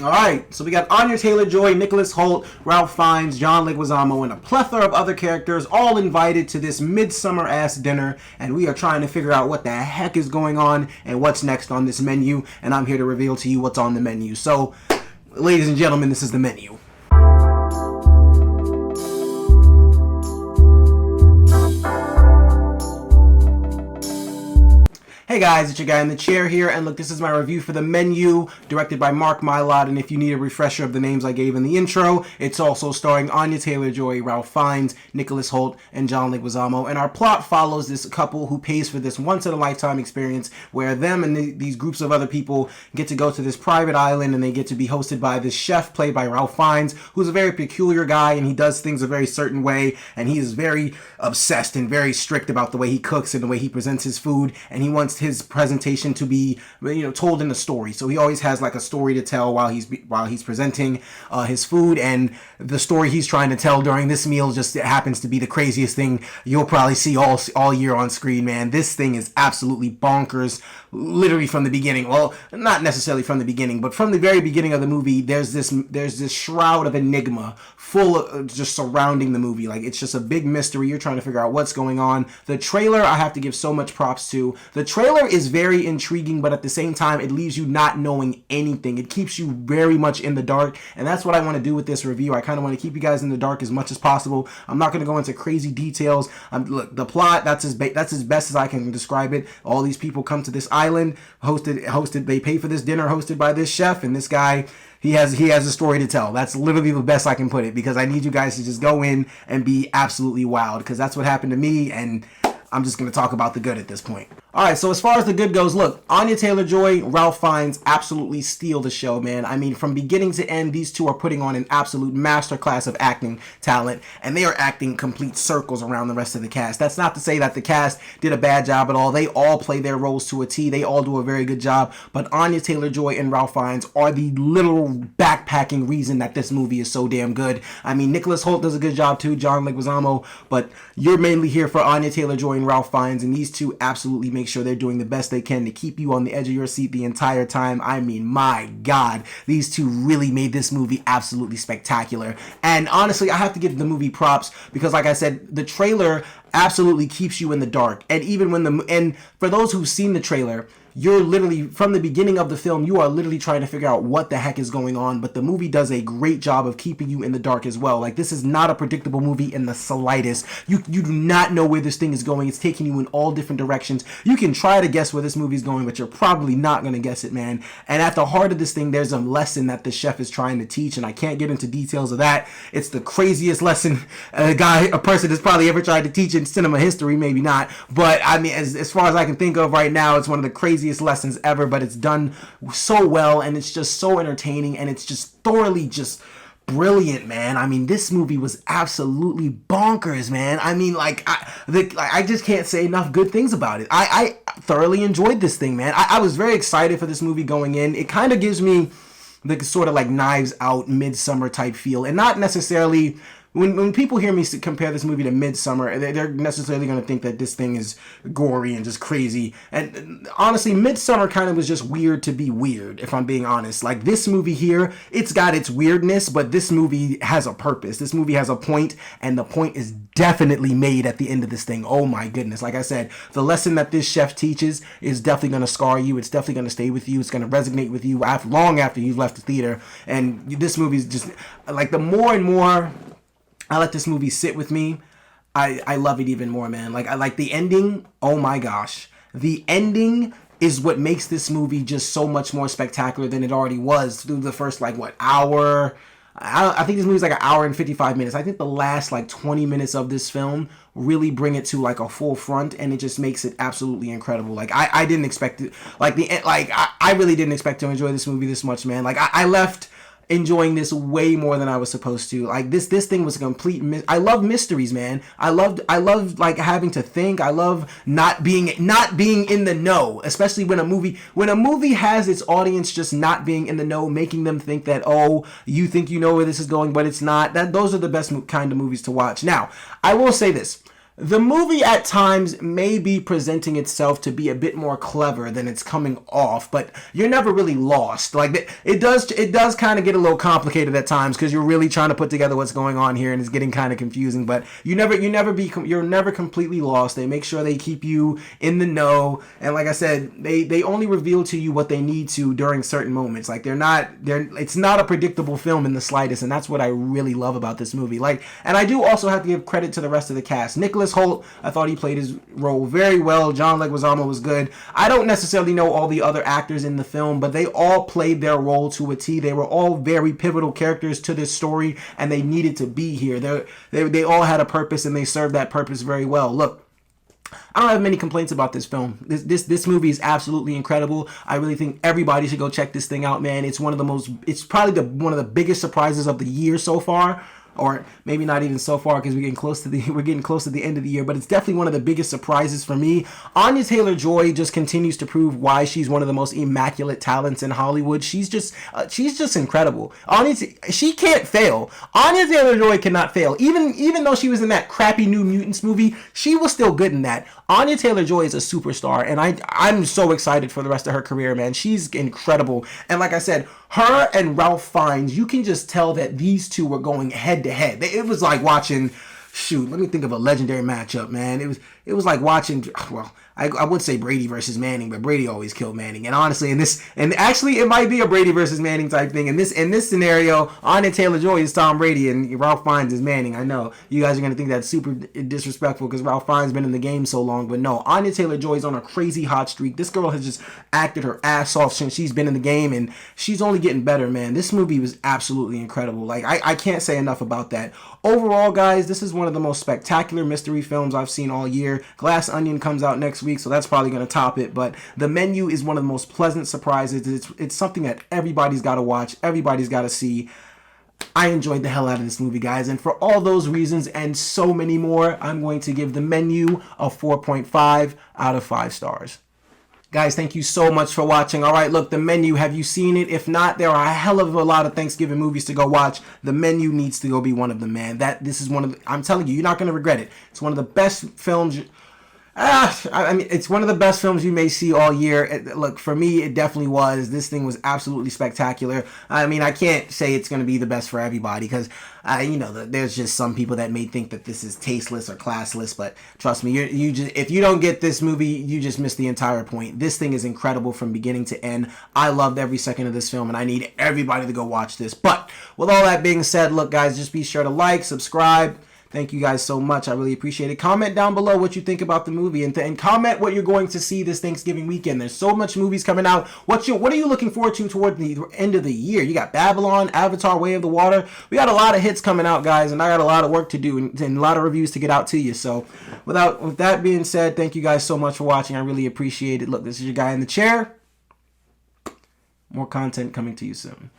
All right, so we got Anya Taylor-Joy, Nicholas Hoult, Ralph Fiennes, John Leguizamo, and a plethora of other characters all invited to this midsummer-ass dinner, and we are trying to figure out what the heck is going on and what's next on this menu, and I'm here to reveal to you what's on the menu. So, ladies and gentlemen, this is the menu. Hey guys, it's your guy in the chair here, and look, this is my review for The Menu, directed by Mark Mylod, and if you need a refresher of the names I gave in the intro, it's also starring Anya Taylor-Joy, Ralph Fiennes, Nicholas Hoult, and John Leguizamo, and our plot follows this couple who pays for this once-in-a-lifetime experience where them and these groups of other people get to go to this private island, and they get to be hosted by this chef played by Ralph Fiennes, who's a very peculiar guy, and he does things a very certain way, and he is very obsessed and very strict about the way he cooks and the way he presents his food, and he wants his presentation to be, told in a story. So he always has like a story to tell while he's presenting his food, and the story he's trying to tell during this meal just happens to be the craziest thing you'll probably see all year on screen, man. This thing is absolutely bonkers, literally from the beginning. Well, not necessarily from the beginning, but from the very beginning of the movie, there's this shroud of enigma full of just surrounding the movie. Like, it's just a big mystery. You're trying to figure out what's going on. The trailer, I have to give so much props to. The trailer is very intriguing, but at the same time, it leaves you not knowing anything. It keeps you very much in the dark, and that's what I want to do with this review. I kind of want to keep you guys in the dark as much as possible. I'm not going to go into crazy details. Look, the plot, that's as best as I can describe it. All these people come to this island, hosted. They pay for this dinner hosted by this chef, and this guy, he has a story to tell. That's literally the best I can put it, because I need you guys to just go in and be absolutely wild, because that's what happened to me, and I'm just going to talk about the good at this point. Alright, so as far as the good goes, look, Anya Taylor-Joy, Ralph Fiennes absolutely steal the show, man. I mean, from beginning to end, these two are putting on an absolute masterclass of acting talent, and they are acting complete circles around the rest of the cast. That's not to say that the cast did a bad job at all. They all play their roles to a T. They all do a very good job, but Anya Taylor-Joy and Ralph Fiennes are the literal backpacking reason that this movie is so damn good. I mean, Nicholas Hoult does a good job too, John Leguizamo, but you're mainly here for Anya Taylor-Joy and Ralph Fiennes, and these two absolutely make sure they're doing the best they can to keep you on the edge of your seat the entire time. I mean, my God, these two really made this movie absolutely spectacular. And honestly, I have to give the movie props, because like I said, the trailer absolutely keeps you in the dark. And even and for those who've seen the trailer, you're literally, from the beginning of the film, you are literally trying to figure out what the heck is going on, but the movie does a great job of keeping you in the dark as well. Like, this is not a predictable movie in the slightest. You do not know where this thing is going. It's taking you in all different directions. You can try to guess where this movie is going, but you're probably not going to guess it, man. And at the heart of this thing, there's a lesson that the chef is trying to teach, and I can't get into details of that. It's the craziest lesson a person has probably ever tried to teach in cinema history, maybe not, but I mean, as far as I can think of right now, it's one of the craziest lessons ever, but it's done so well, and it's just so entertaining, and it's just thoroughly just brilliant, man. I mean, this movie was absolutely bonkers, man. I mean, I just can't say enough good things about it. I thoroughly enjoyed this thing, man. I was very excited for this movie going in. It kind of gives me the sort of like Knives Out, Midsummer type feel, and not necessarily. When people hear me compare this movie to Midsommar, they're necessarily going to think that this thing is gory and just crazy. And honestly, Midsommar kind of was just weird to be weird, if I'm being honest. Like, this movie here, it's got its weirdness, but this movie has a purpose. This movie has a point, and the point is definitely made at the end of this thing. Oh my goodness. Like I said, the lesson that this chef teaches is definitely going to scar you. It's definitely going to stay with you. It's going to resonate with you long after you've left the theater. And this movie's just, like, the more and more I let this movie sit with me, I love it even more, man. Like, I like the ending. Oh my gosh. The ending is what makes this movie just so much more spectacular than it already was through the first, hour. I think this movie's like an hour and 55 minutes. I think the last 20 minutes of this film really bring it to a full front, and it just makes it absolutely incredible. Like, I didn't expect it. I really didn't expect to enjoy this movie this much, man. Like, I left enjoying this way more than I was supposed to. Like, this thing was a complete I love mysteries, man. I loved having to think. I love not being in the know, especially when a movie has its audience just not being in the know, making them think that, oh, you think you know where this is going, but it's not. Those are the best kind of movies to watch. Now, I will say this. The movie at times may be presenting itself to be a bit more clever than it's coming off, but you're never really lost. Like it does kind of get a little complicated at times because you're really trying to put together what's going on here, and it's getting kind of confusing. But you're never completely lost. They make sure they keep you in the know, and like I said, they only reveal to you what they need to during certain moments. Like it's not a predictable film in the slightest, and that's what I really love about this movie. Like, and I do also have to give credit to the rest of the cast. Nicholas Hoult, I thought he played his role very well. John Leguizamo was good. I don't necessarily know all the other actors in the film, but they all played their role to a T. They were all very pivotal characters to this story, and they needed to be here. They all had a purpose, and they served that purpose very well. Look, I don't have many complaints about this film. This movie is absolutely incredible. I really think everybody should go check this thing out, man. It's probably one of the biggest surprises of the year so far. Or maybe not even so far because we're getting close to the end of the year, but it's definitely one of the biggest surprises for me. Anya Taylor-Joy just continues to prove why she's one of the most immaculate talents in Hollywood. She's just incredible. She can't fail. Anya Taylor-Joy cannot fail. Even though she was in that crappy New Mutants movie, she was still good in that. Anya Taylor-Joy is a superstar, and I'm so excited for the rest of her career, man. She's incredible. And like I said, her and Ralph Fiennes, you can just tell that these two were going head to head. It was like watching, let me think of a legendary matchup, man. It was like watching, well, I would say Brady versus Manning, but Brady always killed Manning. And honestly, and actually it might be a Brady versus Manning type thing. In this scenario, Anya Taylor-Joy is Tom Brady and Ralph Fiennes is Manning. I know you guys are going to think that's super disrespectful because Ralph Fiennes been in the game so long, but no, Anya Taylor-Joy is on a crazy hot streak. This girl has just acted her ass off since she's been in the game, and she's only getting better, man. This movie was absolutely incredible. Like, I can't say enough about that. Overall, guys, this is one of the most spectacular mystery films I've seen all year. Glass Onion comes out next week, so that's probably going to top it, but The Menu is one of the most pleasant surprises. It's something that everybody's got to watch, everybody's got to see. I enjoyed the hell out of this movie, guys, and for all those reasons and so many more, I'm going to give The Menu a 4.5 out of 5 stars. Guys, thank you so much for watching. All right, look, The Menu, have you seen it? If not, there are a hell of a lot of Thanksgiving movies to go watch. The Menu needs to go be one of them, man. This is one of the, I'm telling you, you're not going to regret it. It's one of the best films. I mean, it's one of the best films you may see all year. Look, for me, it definitely was. This thing was absolutely spectacular. I mean, I can't say it's going to be the best for everybody because, there's just some people that may think that this is tasteless or classless. But trust me, if you don't get this movie, you just miss the entire point. This thing is incredible from beginning to end. I loved every second of this film, and I need everybody to go watch this. But with all that being said, look, guys, just be sure to like, subscribe. Thank you guys so much. I really appreciate it. Comment down below what you think about the movie and comment what you're going to see this Thanksgiving weekend. There's so much movies coming out. What are you looking forward to toward the end of the year? You got Babylon, Avatar, Way of the Water. We got a lot of hits coming out, guys, and I got a lot of work to do and a lot of reviews to get out to you. So with that being said, thank you guys so much for watching. I really appreciate it. Look, this is your guy in the chair. More content coming to you soon.